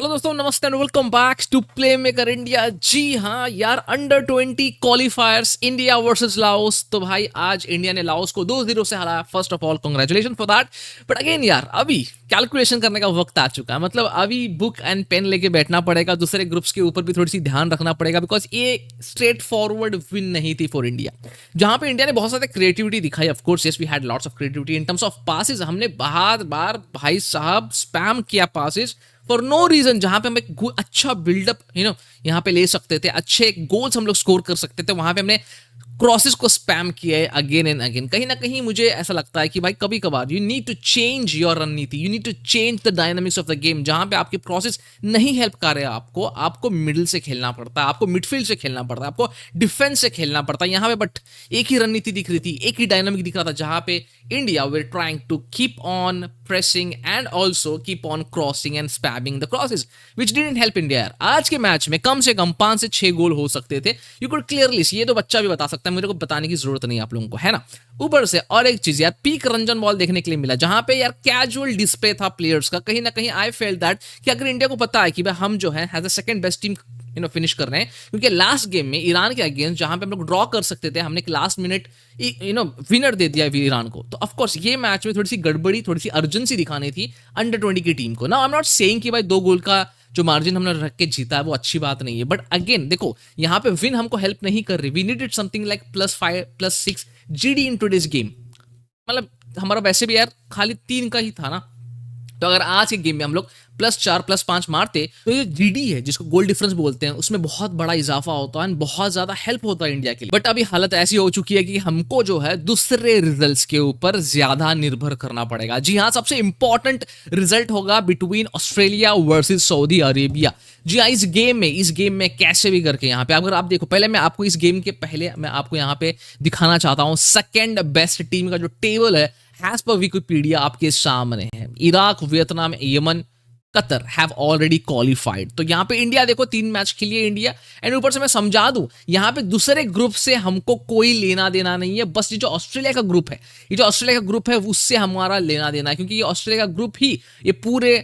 Hello दोस्तों, नमस्ते and welcome back to play maker India. जी हाँ यार, under 20 qualifiers India versus Laos. तो भाई आज इंडिया ने लाओस को 2-0 से हराया। First of all congratulation for that. But again यार, अभी कैलकुलेशन करने का वक्त आ चुका है। मतलब अभी बुक एंड पेन लेके बैठना पड़ेगा, दूसरे ग्रुप्स के ऊपर भी थोड़ी सी ध्यान रखना पड़ेगा, बिकॉज ये स्ट्रेट फॉरवर्ड विन नहीं थी फॉर इंडिया। जहां पे इंडिया ने बहुत सारे क्रिएटिविटी दिखाई, of course yes we had lots of creativity in terms of passes. हमने बार बार भाई साहब स्पैम किया पासेस फॉर नो रीजन, जहां पे हम एक अच्छा बिल्डअप यहाँ पे ले सकते थे, अच्छे गोल्स हम लोग स्कोर कर सकते थे। वहां पे हमने क्रॉसेस को स्पैम किया है अगेन एंड अगेन। कहीं ना कहीं मुझे ऐसा लगता है कि भाई कभी कभार you need to change your रणनीति, you need to change the dynamics of the game. जहां पे आपके क्रॉसेस नहीं हेल्प कर रहे हैं आपको मिडिल से खेलना पड़ता है, आपको मिडफील्ड से खेलना पड़ता है, आपको डिफेंस से खेलना पड़ता है यहाँ पे। बट एक ही रणनीति दिख रही थी, एक ही डायनामिक दिख रहा था, जहां पे India were trying to keep on pressing and also keep on crossing and spamming the crosses which didn't help India यार। आज के मैच में कम से कम 5 से 6 गोल हो सकते थे। You could clearly see, ये तो बच्चा भी बता सकता है, मेरे को बताने की जरूरत नहीं आप लोगों को, है ना। ऊपर से और एक चीज यार, पीक रंजन बॉल देखने के लिए मिला, जहां पे यार कैजुअल डिस्प्ले था प्लेयर्स का। कहीं ना कहीं आई फेल दैट कि अगर इंडिया को पता है कि भाई हम जो है as a second best team finish कर रहे हैं, क्योंकि लास्ट गेम में ईरान के अगेंस्ट जहां पे हम लोग ड्रॉ कर सकते थे, हमने लास्ट मिनट विनर दे दिया ईरान को। तो ऑफकोर्स ये मैच में थोड़ी सी गड़बड़ी, थोड़ी सी अर्जेंसी दिखानी थी अंडर 20 की टीम को ना। आई एम नॉट सेइंग कि भाई 2 गोल का जो मार्जिन हमने रख के जीता है वो अच्छी बात नहीं है, बट अगेन देखो यहाँ पे विन हमको हेल्प नहीं कर रही। We needed something like +5 +6 GD in today's game. मतलब हमारा वैसे भी यार खाली 3 का ही था ना। तो अगर आज के गेम में हम लोग +4 +5 मारते तो ये जीडी है, जिसको गोल डिफरेंस बोलते हैं, उसमें बहुत बड़ा इजाफा होता है, बहुत ज्यादा हेल्प होता है इंडिया के लिए। बट अभी हालत ऐसी हो चुकी है कि हमको जो है दूसरे रिजल्ट्स के ऊपर ज्यादा निर्भर करना पड़ेगा। जी हाँ, सबसे इंपॉर्टेंट रिजल्ट होगा between Australia versus Saudi Arabia. जी हाँ, इस गेम में कैसे भी करके यहाँ पे अगर आप देखो, पहले मैं आपको इस गेम के पहले मैं आपको यहाँ पे दिखाना चाहता हूँ सेकेंड बेस्ट टीम का जो टेबल है एज पर विकिपीडिया आपके सामने है। Iraq, Vietnam, Yemen, Qatar have already qualified. तो यहाँ पे इंडिया देखो 3 मैच खेली है इंडिया। एंड ऊपर से मैं समझा दूं, यहाँ पे दूसरे ग्रुप से हमको कोई लेना देना नहीं है। बस ये जो ऑस्ट्रेलिया का ग्रुप है उससे हमारा लेना देना है, क्योंकि ये ऑस्ट्रेलिया का ग्रुप ही ये पूरे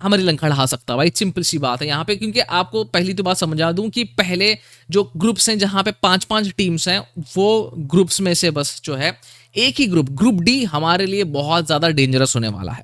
हमारी लंका ढा सकता है भाई। सिंपल सी बात है यहाँ पे। क्योंकि आपको पहली तो बात समझा दूं कि पहले जो ग्रुप्स हैं जहां पे 5-5 टीम्स हैं, वो ग्रुप्स में से बस जो है एक ही ग्रुप डी हमारे लिए बहुत ज्यादा डेंजरस होने वाला है।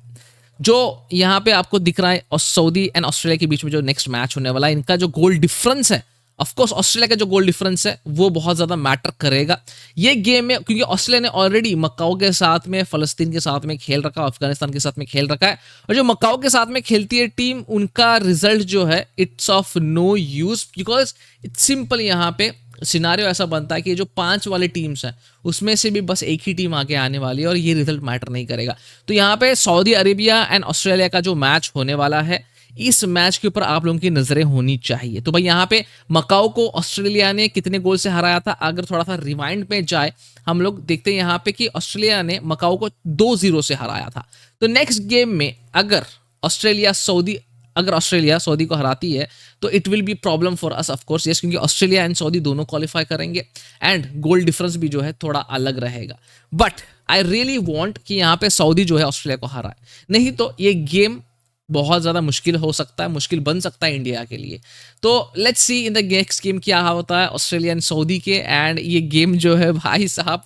जो यहाँ पे आपको दिख रहा है और सऊदी एंड ऑस्ट्रेलिया के बीच में जो नेक्स्ट मैच होने वाला है, इनका जो गोल डिफरेंस है, ऑफकोर्स ऑस्ट्रेलिया का जो गोल डिफरेंस है वो बहुत ज्यादा मैटर करेगा ये गेम में, क्योंकि ऑस्ट्रेलिया ने ऑलरेडी मक्काओ के साथ में, फलस्तीन के साथ में खेल रखा है, अफगानिस्तान के साथ में खेल रखा है। और जो मक्काओ के साथ में खेलती है टीम, उनका रिजल्ट जो है it's of no use, because it's simple. यहाँ पे सिनारियो ऐसा बनता है कि जो 5 वाले टीम्स हैं उसमें से भी बस एक ही टीम आगे आने वाली है और ये रिजल्ट मैटर नहीं करेगा। तो यहाँ पे सऊदी अरेबिया एंड ऑस्ट्रेलिया का जो मैच होने वाला है, इस मैच के ऊपर आप लोगों की नजरें होनी चाहिए। तो भाई यहाँ पे मकाओ को ऑस्ट्रेलिया ने कितने गोल से हराया था, अगर थोड़ा सा रिवाइंड पे जाए हम लोग देखते हैं यहाँ पे कि ऑस्ट्रेलिया ने मकाओ को 2-0 से हराया था। तो नेक्स्ट गेम में अगर ऑस्ट्रेलिया सऊदी को हराती है तो it will be problem for us of course, yes, क्योंकि ऑस्ट्रेलिया एंड सऊदी दोनों क्वालिफाई करेंगे एंड गोल डिफरेंस भी जो है थोड़ा अलग रहेगा। बट आई रियली वांट कि यहाँ पे सऊदी जो है ऑस्ट्रेलिया को हराए, नहीं तो ये गेम बहुत ज्यादा मुश्किल हो सकता है, मुश्किल बन सकता है इंडिया के लिए। तो let's see in the next game क्या होता है ऑस्ट्रेलिया एंड सऊदी के। एंड ये गेम जो है भाई साहब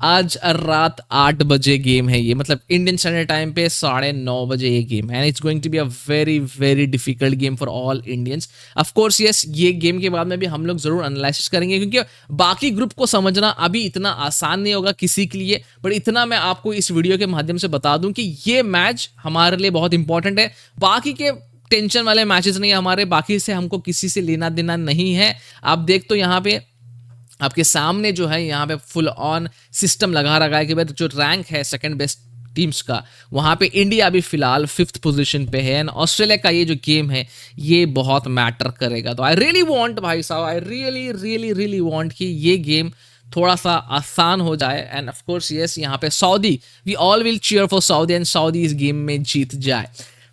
आज रात 8 बजे गेम है ये, मतलब इंडियन स्टैंडर्ड टाइम पे 9:30 बजे ये गेम है। And it's going to be a very very difficult game for all Indians. Of course yes, ये गेम के बाद में भी हम लोग जरूर एनालिसिस करेंगे, क्योंकि बाकी ग्रुप को समझना अभी इतना आसान नहीं होगा किसी के लिए। बट इतना मैं आपको इस वीडियो के माध्यम से बता दूं कि ये मैच हमारे लिए बहुत इंपॉर्टेंट है। बाकी के टेंशन वाले मैचेस नहीं, हमारे बाकी से हमको किसी से लेना देना नहीं है। आप देख तो यहाँ पे आपके सामने जो है यहाँ पे फुल ऑन सिस्टम लगा रखा है कि भाई जो रैंक है सेकंड बेस्ट टीम्स का, वहाँ पे इंडिया अभी फिलहाल 5th पोजीशन पे है। एंड ऑस्ट्रेलिया का ये जो गेम है ये बहुत मैटर करेगा। तो आई रियली वांट भाई साहब, आई रियली वांट कि ये गेम थोड़ा सा आसान हो जाए। एंड ऑफ कोर्स यस, यहाँ पे Saudi, we all will cheer for Saudi and Saudi इस गेम में जीत जाए।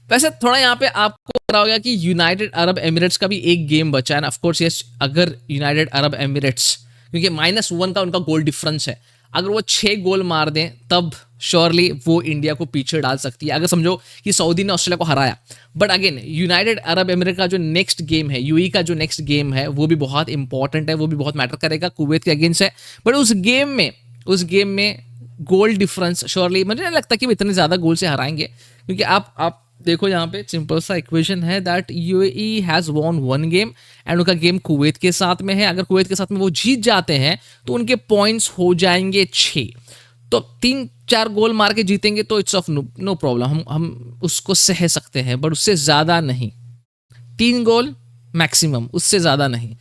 वैसे थोड़ा यहाँ पे आपको पता होगा कि यूनाइटेड अरब एमिरेट्स का भी एक गेम बचा है। ऑफ कोर्स यस, अगर यूनाइटेड अरब एमिरेट्स, क्योंकि -1 का उनका गोल डिफरेंस है, अगर वो 6 गोल मार दें तब श्योरली वो इंडिया को पीछे डाल सकती है। अगर समझो कि सऊदी ने ऑस्ट्रेलिया को हराया, but again United Arab emirate का जो नेक्स्ट गेम है, यूएई का जो नेक्स्ट गेम है, वो भी बहुत इंपॉर्टेंट है, वो भी बहुत मैटर करेगा, कुवैत के अगेंस्ट है। बट उस गेम में गोल डिफरेंस श्योरली मुझे नहीं लगता कि वो इतने ज़्यादा गोल से हराएंगे, क्योंकि आप देखो यहाँ पे सिंपल सा इक्वेशन है that UAE has won 1 game and उनका गेम कुवैत के साथ में है। अगर कुवैत के साथ में वो जीत जाते हैं तो उनके पॉइंट्स हो जाएंगे 6, तो 3-4 गोल मार के जीतेंगे तो इट्स ऑफ नो प्रॉब्लम, हम उसको सह सकते हैं, बट उससे ज़्यादा नहीं। 3 गोल मैक्सिमम, उससे ज़्यादा नहीं।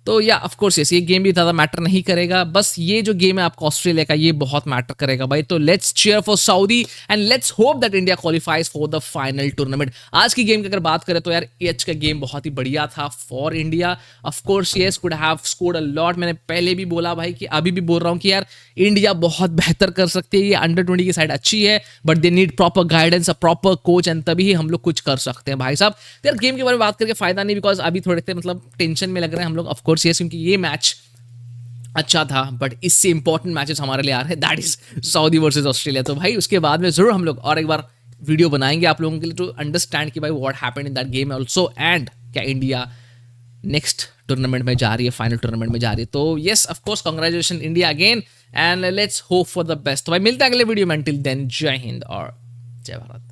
तो या ऑफ कोर्स ये गेम भी ज़्यादा मैटर नहीं करेगा, बस ये जो गेम है आपका ऑस्ट्रेलिया का, ये बहुत मैटर करेगा भाई। तो let's cheer for Saudi and let's hope that India qualifies for the final tournament. आज की गेम की अगर बात करें तो यार एच का गेम बहुत ही बढ़िया था for India. Of course yes could have scored a lot, मैंने पहले भी बोला भाई कि अभी भी बोल रहा हूँ कि यार इंडिया बहुत बेहतर कर सकती है। ये अंडर 20 की साइड अच्छी है, but they need proper guidance, a proper coach, and तभी हम लोग कुछ कर सकते हैं भाई साहब। तो यार गेम के बारे में बात करके फायदा नहीं, बिकॉज अभी थोड़े से मतलब टेंशन में लग रहे हैं हम लोग, ऑफ कोर्स यस, क्योंकि ये मैच अच्छा था, बट इससे इंपॉर्टेंट मैचेस हमारे लिए आ रहे हैं, that is Saudi versus Australia. तो भाई उसके बाद में जरूर हम लोग और एक बार वीडियो बनाएंगे आप लोगों के लिए टू अंडरस्टैंड कि भाई what happened in that game also, and क्या इंडिया नेक्स्ट टूर्नामेंट में जा रही है, फाइनल टूर्नामेंट में जा रही है। तो yes of course congratulation India again and let's hope for the best. तो भाई मिलते हैं अगले वीडियो में, टिल देन जय हिंद और जय भारत।